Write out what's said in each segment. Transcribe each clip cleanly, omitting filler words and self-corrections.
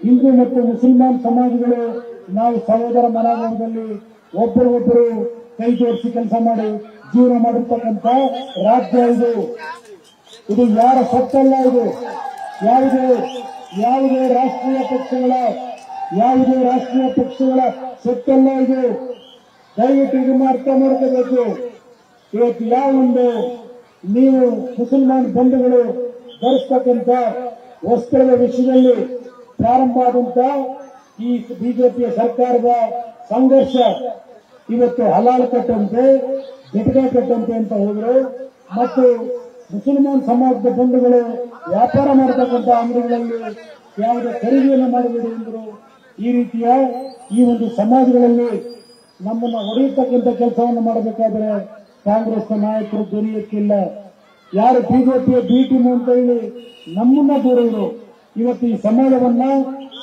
ಹಿಂದೂ ಮತ್ತು ಮುಸಲ್ಮಾನ್ ಸಮಾಜಗಳು ನಾವು ಸಹೋದರ ಮನೋಭಾವದಲ್ಲಿ ಒಬ್ಬರಿಗೊಬ್ಬರು ಕೈ ಜೋಡಿಸಿ ಕೆಲಸ ಮಾಡಿ ಜೀವನ ಮಾಡಿರ್ತಕ್ಕಂಥ ರಾಜ್ಯ ಇದು. ಇದು ಯಾರ ಸತ್ತಲ್ಲ. ಇದು ಯಾವುದೇ ರಾಷ್ಟ್ರೀಯ ಪಕ್ಷಗಳ ಸತ್ತಲ್ಲ. ಇದು ದಯವಿಟ್ಟು ಇದನ್ನು ಅರ್ಥ ಮಾಡ್ಕೋಬೇಕು. ಇವತ್ತು ಯಾವೊಂದು ನೀವು ಮುಸಲ್ಮಾನ್ ಬಂಧುಗಳು ಧರಿಸ್ತಕ್ಕಂಥ ವಸ್ತ್ರದ ವಿಷಯದಲ್ಲಿ ಪ್ರಾರಂಭ ಆದಂತ ಈ ಬಿಜೆಪಿಯ ಸರ್ಕಾರದ ಸಂಘರ್ಷ ಇವತ್ತು ಹಲಾಲ್ ಕಟ್ಟಂತೆ ಗಿಟಕ ಕಟ್ಟಂತೆ ಅಂತ ಹೋದ್ರು. ಮತ್ತು ಮುಸಲ್ಮಾನ್ ಸಮಾಜದ ಬಂಧುಗಳು ವ್ಯಾಪಾರ ಮಾಡತಕ್ಕಂಥ ಅಂಗಡಿಗಳಲ್ಲಿ ಯಾವುದೇ ಖರೀದಿಯನ್ನು ಮಾಡಬೇಡಿ ಎಂದರು. ಈ ರೀತಿಯ ಈ ಒಂದು ಸಮಾಜಗಳಲ್ಲಿ ನಮ್ಮನ್ನು ಹೊಡೆಯತಕ್ಕಂಥ ಕೆಲಸವನ್ನು ಮಾಡಬೇಕಾದ್ರೆ ಕಾಂಗ್ರೆಸ್ನ ನಾಯಕರು ಧ್ವನಿ ಎತ್ತಿಲ್ಲ. ಯಾರು ಬಿಜೆಪಿಯ ಬಿ ಟೀಮ್ ಅಂತ ಹೇಳಿ ನಮ್ಮನ್ನ ದೂರವರು ಇವತ್ತು ಈ ಸಮಾಜವನ್ನ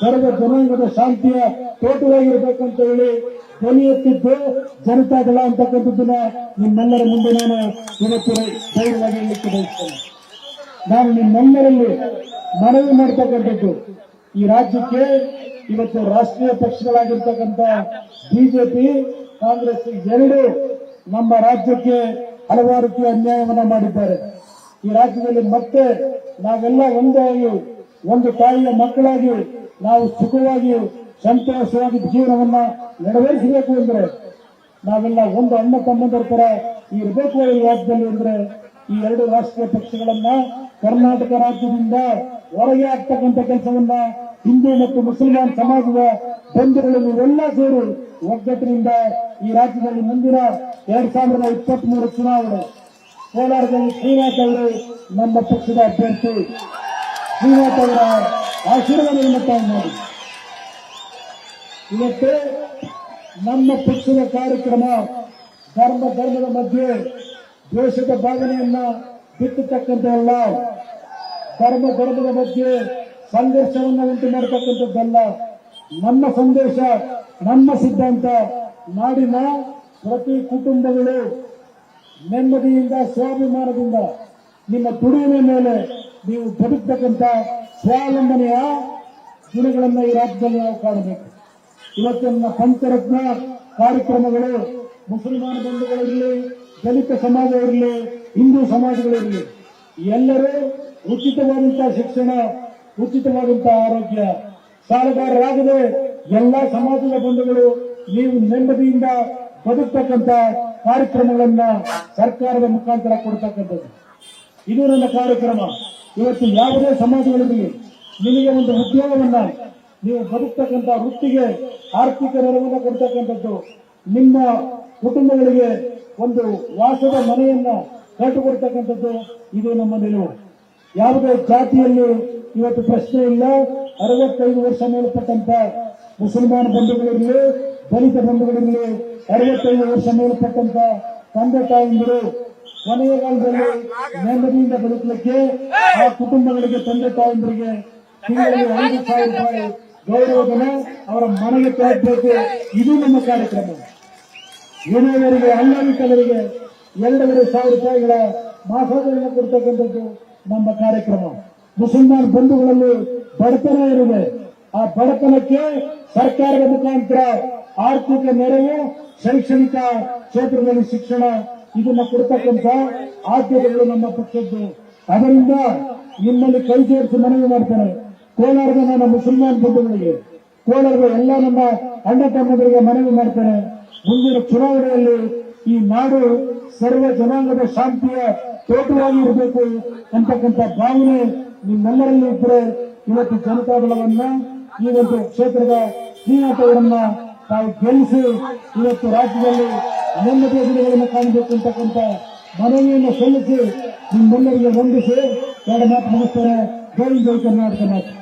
ಸರ್ವ ಜನಾಂಗದ ಶಾಂತಿಯ ತೋಟವಾಗಿರ್ಬೇಕು ಅಂತ ಹೇಳಿ ಧ್ವನಿ ಎತ್ತಿದ್ದು ಜನತಾದಳ ಅಂತಕ್ಕಂಥದ್ದನ್ನ ನಿಮ್ಮೆಲ್ಲರ ಮುಂದೆ ನಾನು ಇವತ್ತು ಧೈರ್ಯವಾಗಿ ಹೇಳಲಿಕ್ಕೆ ಬಯಸ್ತೇನೆ. ನಾನು ನಿಮ್ಮೆಲ್ಲರಲ್ಲಿ ಮನವಿ ಮಾಡ್ತಕ್ಕಂಥದ್ದು, ಈ ರಾಜ್ಯಕ್ಕೆ ಇವತ್ತು ರಾಷ್ಟ್ರೀಯ ಪಕ್ಷಗಳಾಗಿರ್ತಕ್ಕಂಥ ಬಿಜೆಪಿ ಕಾಂಗ್ರೆಸ್ ಎರಡು ನಮ್ಮ ರಾಜ್ಯಕ್ಕೆ ಹಲವಾರು ರೀತಿಯ ಅನ್ಯಾಯವನ್ನ ಮಾಡಿದ್ದಾರೆ. ಈ ರಾಜ್ಯದಲ್ಲಿ ಮತ್ತೆ ನಾವೆಲ್ಲ ಒಂದಾಗಿ ಒಂದು ತಾಯಿಯ ಮಕ್ಕಳಾಗಿ ನಾವು ಸುಖವಾಗಿ ಸಂತೋಷವಾಗಿ ಜೀವನವನ್ನ ನೆರವೇರಿಸಬೇಕು ಅಂದ್ರೆ ನಾವೆಲ್ಲ ಒಂದು ಅಣ್ಣ ತಮ್ಮಂದರ ತರ ಇರಬೇಕು ಈ ರಾಜ್ಯದಲ್ಲಿ. ಅಂದ್ರೆ ಈ ಎರಡು ರಾಷ್ಟ್ರೀಯ ಪಕ್ಷಗಳನ್ನ ಕರ್ನಾಟಕ ರಾಜ್ಯದಿಂದ ಹೊರಗೆ ಆಗ್ತಕ್ಕಂಥ ಕೆಲಸವನ್ನ ಹಿಂದೂ ಮತ್ತು ಮುಸಲ್ಮಾನ್ ಸಮಾಜದ ಬಂಧುಗಳು ನೀವೆಲ್ಲ ಸೇರಿ ಒಗ್ಗಟ್ಟಿನಿಂದ ಈ ರಾಜ್ಯದಲ್ಲಿ ಮುಂದಿನ 2023 ಚುನಾವಣೆ ಕೋಲಾರದಲ್ಲಿ ಶ್ರೀನಾಥ್ ಅವರು ನಮ್ಮ ಪಕ್ಷದ ಅಭ್ಯರ್ಥಿ. ಶ್ರೀನಾಥ್ ಅವರ ಆಶೀರ್ವಾದವನ್ನು ತಾವು ಮಾಡಿ. ಇವತ್ತು ನಮ್ಮ ಪಕ್ಷದ ಕಾರ್ಯಕ್ರಮ ಧರ್ಮದ ಮಧ್ಯೆ ದ್ವೇಷದ ಭಾವನೆಯನ್ನ ಬಿತ್ತತಕ್ಕಂಥವಲ್ಲ, ಧರ್ಮದ ಮಧ್ಯೆ ಸಂಘರ್ಷವನ್ನು ಉಂಟು ಮಾಡತಕ್ಕಂಥದ್ದಲ್ಲ. ನಮ್ಮ ಸಂದೇಶ, ನಮ್ಮ ಸಿದ್ಧಾಂತ, ನಾಡಿನ ಪ್ರತಿ ಕುಟುಂಬಗಳು ನೆಮ್ಮದಿಯಿಂದ ಸ್ವಾಭಿಮಾನದಿಂದ ನಿಮ್ಮ ದುಡಿಮೆ ಮೇಲೆ ನೀವು ಬದುಕತಕ್ಕಂಥ ಸ್ವಾವಲಂಬನೆಯ ಗುಣಗಳನ್ನ ಈ ರಾಜ್ಯದಲ್ಲಿ ನಾವು ಕಾಣಬೇಕು. ಇವತ್ತಿನ ಪಂಚರತ್ನ ಕಾರ್ಯಕ್ರಮಗಳು ಮುಸಲ್ಮಾನ ಬಂಧುಗಳಿರಲಿ, ದಲಿತ ಸಮಾಜ ಇರಲಿ, ಹಿಂದೂ ಸಮಾಜಗಳಿರಲಿ, ಎಲ್ಲರೂ ಉಚಿತವಾದಂತಹ ಶಿಕ್ಷಣ, ಉಚಿತವಾದಂತಹ ಆರೋಗ್ಯ, ಸಾಲಗಾರರಾಗದೆ ಎಲ್ಲಾ ಸಮಾಜದ ಬಂಧುಗಳು ನೀವು ನೆಮ್ಮದಿಯಿಂದ ಬದುಕತಕ್ಕಂಥ ಕಾರ್ಯಕ್ರಮಗಳನ್ನ ಸರ್ಕಾರದ ಮುಖಾಂತರ ಕೊಡ್ತಕ್ಕಂಥದ್ದು ಇದು ನನ್ನ ಕಾರ್ಯಕ್ರಮ. ಇವತ್ತು ಯಾವುದೇ ಸಮಾಜಗಳಿರಲಿ, ನಿಮಗೆ ಒಂದು ಉದ್ಯೋಗವನ್ನ, ನೀವು ಬದುಕತಕ್ಕಂಥ ವೃತ್ತಿಗೆ ಆರ್ಥಿಕ ನೆರವನ್ನ ಕೊಡ್ತಕ್ಕಂಥದ್ದು, ನಿಮ್ಮ ಕುಟುಂಬಗಳಿಗೆ ಒಂದು ವಾಸದ ಮನೆಯನ್ನ ಕಟ್ಟಿಕೊಡ್ತಕ್ಕಂಥದ್ದು ಇದು ನಮ್ಮ ನಿಲುವು. ಯಾವುದೇ ಜಾತಿಯಲ್ಲಿ ಇವತ್ತು ಪ್ರಶ್ನೆ ಇಲ್ಲ. 65 ವರ್ಷ ಮೇಲ್ಪಟ್ಟಂತ ಮುಸಲ್ಮಾನ ಬಂಧುಗಳಿರಲಿ, ದಲಿತ ಬಂಧುಗಳಿರಲಿ, 65 ವರ್ಷ ಮೇಲ್ಪಟ್ಟಂತ ತಂದೆ ತಾಯಂದಿರು ಕೊನೆಯ ಕಾಲದಲ್ಲಿ ನೆಮ್ಮದಿಯಿಂದ ಬದುಕಲಿಕ್ಕೆ ಆ ಕುಟುಂಬಗಳಿಗೆ, ತಂದೆ ತಾಯಂದಿರಿಗೆ ತಿಂಗಳಿಗೆ 5,000 ರೂಪಾಯಿ ಗೌರವಧನ ಅವರ ಮನೆಗೆ ತಲುಪಬೇಕು. ಇದು ನಮ್ಮ ಕಾರ್ಯಕ್ರಮ. ವಿನಯವರಿಗೆ, ಅಂಗವಿಕಲರಿಗೆ 2,500 ರೂಪಾಯಿಗಳ ಮಾಸಾದವನ್ನು ಕೊಡ್ತಕ್ಕಂಥದ್ದು ನಮ್ಮ ಕಾರ್ಯಕ್ರಮ. ಮುಸಲ್ಮಾನ್ ಬಂಧುಗಳಲ್ಲಿ ಬಡತನ ಇರುತ್ತದೆ. ಆ ಬಡತನಕ್ಕೆ ಸರ್ಕಾರದ ಮುಖಾಂತರ ಆರ್ಥಿಕ ನೆರವು, ಶೈಕ್ಷಣಿಕ ಕ್ಷೇತ್ರದಲ್ಲಿ ಶಿಕ್ಷಣ, ಇದನ್ನ ಕೊಡ್ತಕ್ಕಂಥ ಆದ್ಯತೆಗಳು ನಮ್ಮ ಪಕ್ಷದ್ದು. ಅದರಿಂದ ನಿಮ್ಮಲ್ಲಿ ಕೈ ಜೋಡಿಸಿ ಮನವಿ ಮಾಡ್ತೇನೆ. ಕೋಲಾರದ ನನ್ನ ಮುಸಲ್ಮಾನ್ ಬಂಧುಗಳಿಗೆ, ಕೋಲಾರದ ಎಲ್ಲ ನಮ್ಮ ಅಣ್ಣ ತಮ್ಮದರಿಗೆ ಮನವಿ ಮಾಡ್ತೇನೆ. ಮುಂದಿನ ಚುನಾವಣೆಯಲ್ಲಿ ಈ ನಾಡು ಸರ್ವ ಜನಾಂಗದ ಶಾಂತಿಯ ತೋಟವಾಗಿ ಇರಬೇಕು ಅಂತಕ್ಕಂಥ ಭಾವನೆ ನಿಮ್ಮೆಲ್ಲರಲ್ಲಿ ಇದ್ರೆ ಇವತ್ತು ಜನತಾದಳವನ್ನ, ಈ ಒಂದು ಕ್ಷೇತ್ರದ ಶ್ರೀನಾಥ್ ಅವರನ್ನ ತಾವು ಗೆಲ್ಲಿಸಿ ಇವತ್ತು ರಾಜ್ಯದಲ್ಲಿ ನೆಮ್ಮದಿಯ ದಿನಗಳನ್ನು ಕಾಣಬೇಕು ಅಂತಕ್ಕಂಥ ಮನವಿಯನ್ನು ಸಲ್ಲಿಸಿ ನಿಮ್ಮೆಲ್ಲರಿಗೆ ವಂದಿಸಿ ಎರಡು ಮಾತು ಮುಗಿಸ್ತೇನೆ. ಜೈ ಜೈ ಕರ್ನಾಟಕ ಮಾತು.